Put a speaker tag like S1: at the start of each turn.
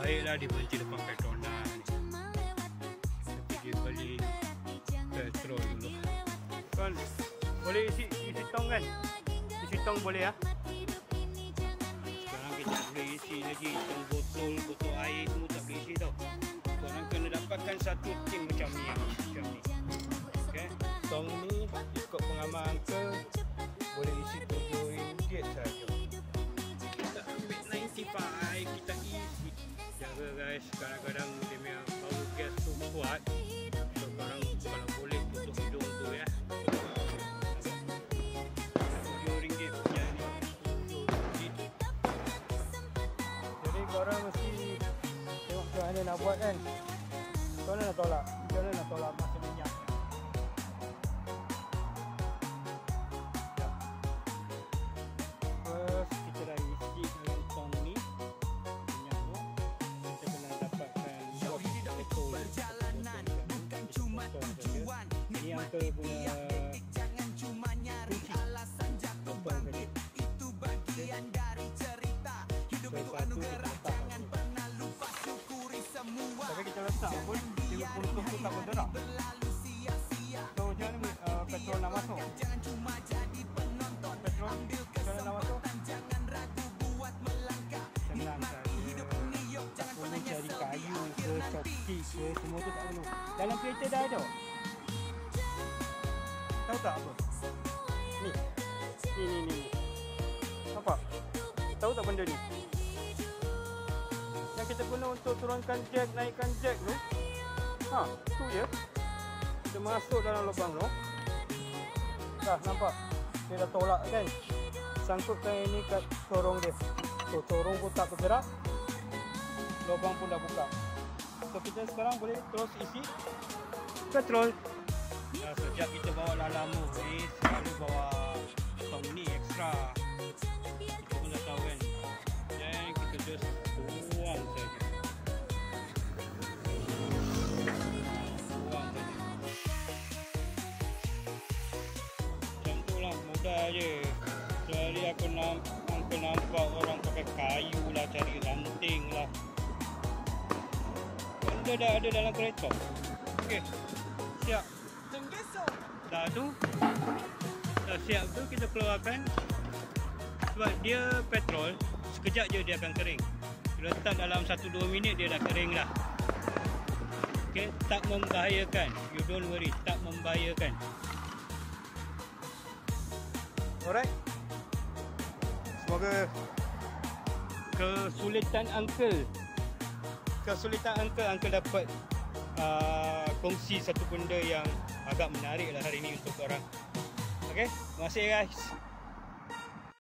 S1: baiklah dia berhenti depan Petronas ni. Tapi dia beli petrol dulu. Kan boleh isi tong kan? Isi tong boleh ya? Sekarang kita boleh isi lagi tong botol air semua tak boleh isi tau. Korang kena dapatkan satu tin macam ni. Okay. Tong ni ikut pengamal uncle boleh isi RM7 saja. Kita ambil 95, kita isi. Jaga guys, kadang-kadang dia punya bau gas tu kuat. So korang kalau boleh tutup hidung tu ya. RM7 punya ni. Jadi korang mesti tengok macam mana nak buat kan. Macam mana nak tolak? Macam mana nak tolak masa minyak? First kita dah isi dalam tong ni minyak tu. Kita kena dapatkan botol perjalanan bukan cuma tujuan. Ini uncle punya jangan cuma nyari alasan jatuh bangkit. Itu bagian dari cerita. Hidup itu anugerah, jangan pernah lupa syukuri semua. Tapi kita letak pun dia pun tu tak bergerak. So macam ni petrol nak masuk. Jangan cuma jadi penonton. Petrol ambil kesempatan, jangan ragu buat melangkah. Nikmati hidup ni, yuk jangan pernah nyesal. Cari kayu ke coki ke semua tu tak perlu. Dalam kereta dah ada. Tahu tak apa? Ni. Nampak? Tahu tak benda ni? Yang kita guna untuk turunkan jack, naikkan jack tu. Tu je. Kita masuk dalam lubang tu. Dah nampak? Dia dah tolak kan? Sangkutkan ini kat corong dia. So corong pun tak bergerak. Lubang pun dah buka. So kita sekarang boleh terus isi petrol. Sejak kita bawa lalamu ni selalu bawa tong ni ekstra. Kita pun dah tahu kan. Dan kita just buang saja. Macam tu lah, mudah je. Jadi aku nampak orang pakai kayu lah, cari ranting lah. Benda dah ada dalam kereta. Okey, siap. Dah tu, dah siap tu kita keluarkan. Sebab dia petrol, sekejap je dia akan kering. Letak dalam 1-2 minit dia dah kering dah. Okay, tak membahayakan. You don't worry, tak membahayakan. Alright. Semoga kesulitan uncle dapat kongsi satu benda yang agak menarik lah hari ini untuk korang. Okay, terima kasih guys.